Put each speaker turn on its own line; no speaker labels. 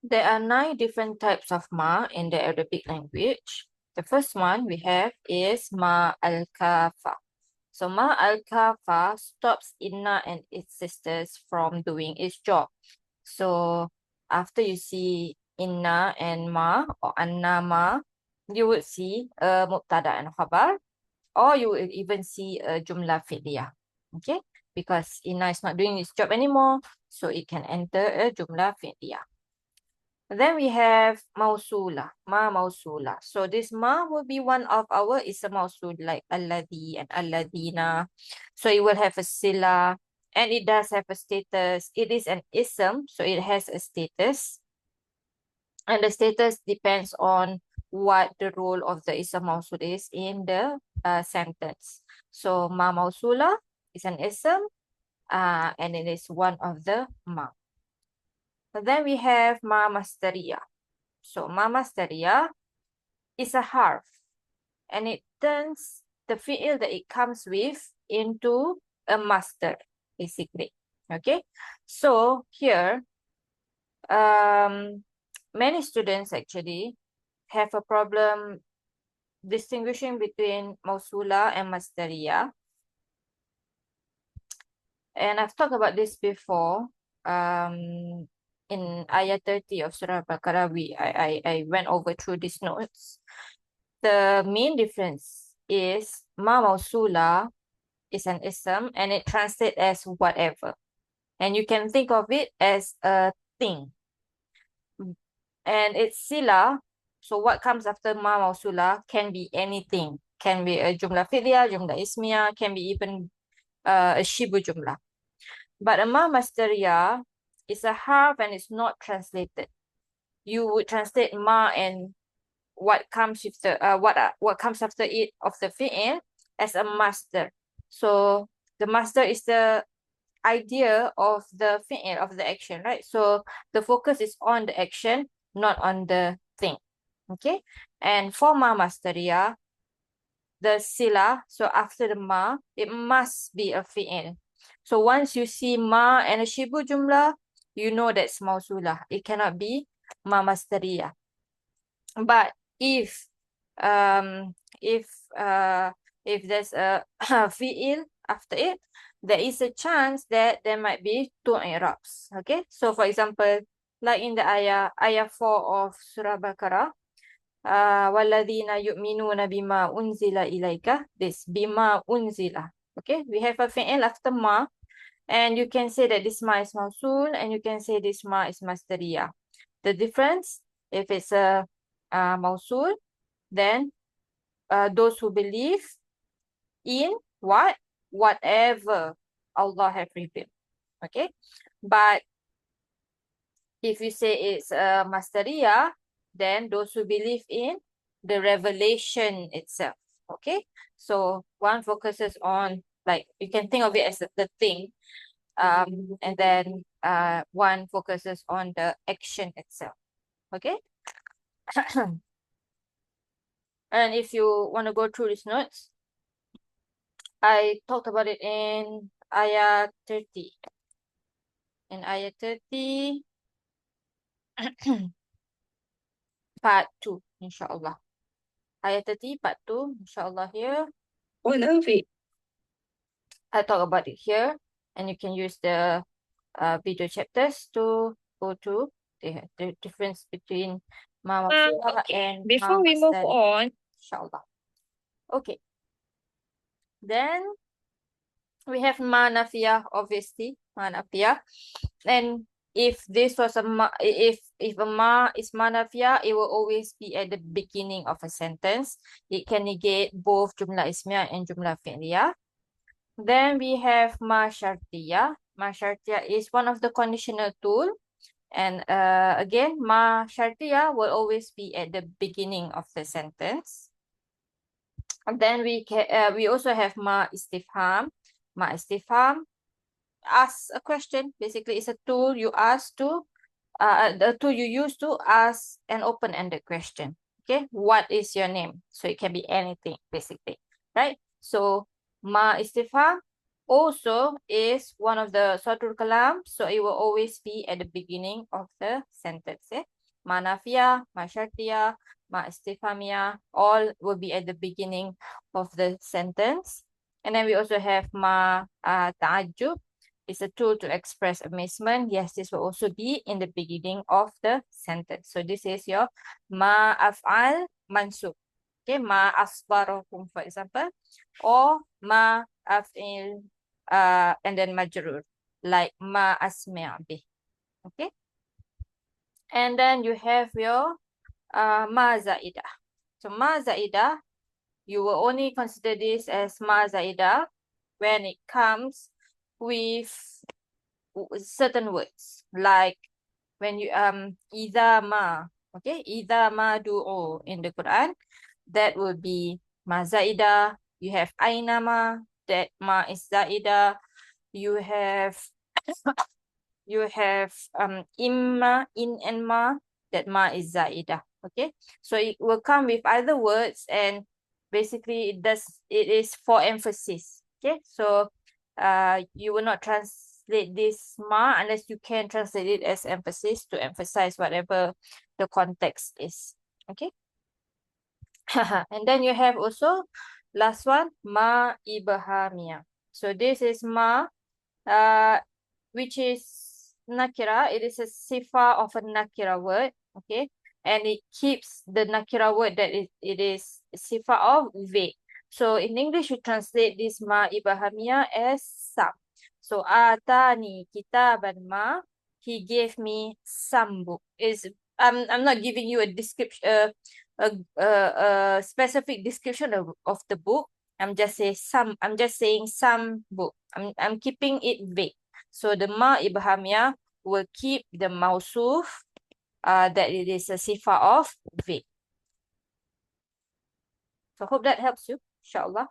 There are 9 different types of ma in the Arabic language. The first one we have is ma al-kafa. So ma al-kafa stops inna and its sisters from doing its job. So after you see inna and ma or anna ma, you would see a mubtada and khabar, or you will even see a jumlah fi'liyah. Okay, because inna is not doing its job anymore, so it can enter a jumlah fi'liyah. Then we have موصولة, ma موصولة. So this ma will be one of our ism mausul like alladhi and alladhina. So it will have a sila and it does have a status. It is an ism, so it has a status. And the status depends on what the role of the ism mausul is in the sentence. So ma mausula is an ism and it is one of the ma. Then we have ma mصدرية. So ma mصدرية is a harf and it turns the fi'il that it comes with into a masdar, basically. Okay, so here many students actually have a problem distinguishing between موصولة and مصدرية. And I've talked about this before. In ayah 30 of Surah Al-Baqarah, I went over through these notes. The main difference is ma mausula is an ism and it translates as whatever. And you can think of it as a thing. And it's sila, so what comes after ma mausula can be anything. Can be a jumlah fi'liyah, jumlah ismiyah, can be even a shibu jumlah. But a ma masdariya is a harf and it's not translated. You would translate ma and what comes with the what comes after it of the fi'il as a masdar. So the masdar is the idea of the fi'il, of the action, right? So the focus is on the action, not on the thing. Okay, and for ma masdariya, the sila, so after the ma, it must be a fi'il. So once you see ma and a shibu jumlah, you know that's mausulah. It cannot be ma masdariya. But if there's a fi'il after it, there is a chance that there might be 2 i'rabs. Okay, so for example, like in the ayah 4 of Surah Baqarah, وَالَّذِينَ يُؤْمِنُونَ بِمَا أُنزِلَ إِلَيْكَ, this bima unzila. Okay, we have a fi'il after ma, and you can say that this ma is mausul, and you can say this ma is masdariya. The difference, if it's a mausul, then those who believe in whatever Allah have revealed. Okay, but if you say it's a masdariya, then those who believe in the revelation itself. Okay, so one focuses on, like, you can think of it as the thing, and then one focuses on the action itself. Okay. And if you want to go through these notes, I talked about it in ayah 30. In ayah 30, part 2, inshallah. Ayah 30, part 2, inshallah here. I talk about it here, and you can use the video chapters to go to the difference between ma maf'ula and
Before we move on,
inshallah. Okay. Then we have ma nafiyah, obviously, ma nafiyah. And if this was a ma, if a ma is ma nafiyah, it will always be at the beginning of a sentence. It can negate both jumlah ismiyah and jumlah fi'liyah. Then we have ma syartiyah. Ma syartiyah is one of the conditional tool. And again, ma syartiyah will always be at the beginning of the sentence. And then we also have ma istifham. Ma istifham, ask a question. Basically, it's a tool you ask to, the tool you use to ask an open-ended question. Okay, what is your name? So it can be anything, basically, right? So ma istifham also is one of the Suratul Kalam, so it will always be at the beginning of the sentence. ma nafiyah, ma syartiyah, ma istifhamiyah, all will be at the beginning of the sentence. And then we also have ma ta'ajjub. It's a tool to express amazement. Yes, this will also be in the beginning of the sentence. So this is your ma af'al mansub. Okay, ma asbarakum, for example, or ma af'il and then majrur, like ma asmi' bih. Okay, and then you have your ma zaidah. So ma zaidah, you will only consider this as ma zaidah when it comes with certain words, like when you idha ma, okay, idha ma du'u in the Quran, that will be ma zaidah. You have aina ma, that ma is zaidah. You have imma, in and ma, that ma is zaidah. Okay, so it will come with other words, and basically it is for emphasis. Okay, so you will not translate this ma unless you can translate it as emphasis to emphasize whatever the context is. Okay. And then you have also last one, ma ibhamiyah. So this is ma which is nakira. It is a sifa of a nakira word, okay, and it keeps the nakira word that it is sifa of vague. So in English, you translate this ma ibhamiyah as some. So atani kitaban ma, he gave me some book. I'm not giving you a description, a specific description of the book. I'm just saying some book. I'm keeping it vague. So the ma ibhamiyah will keep the mausuf that it is a sifa of vague. So hope that helps you, inshallah.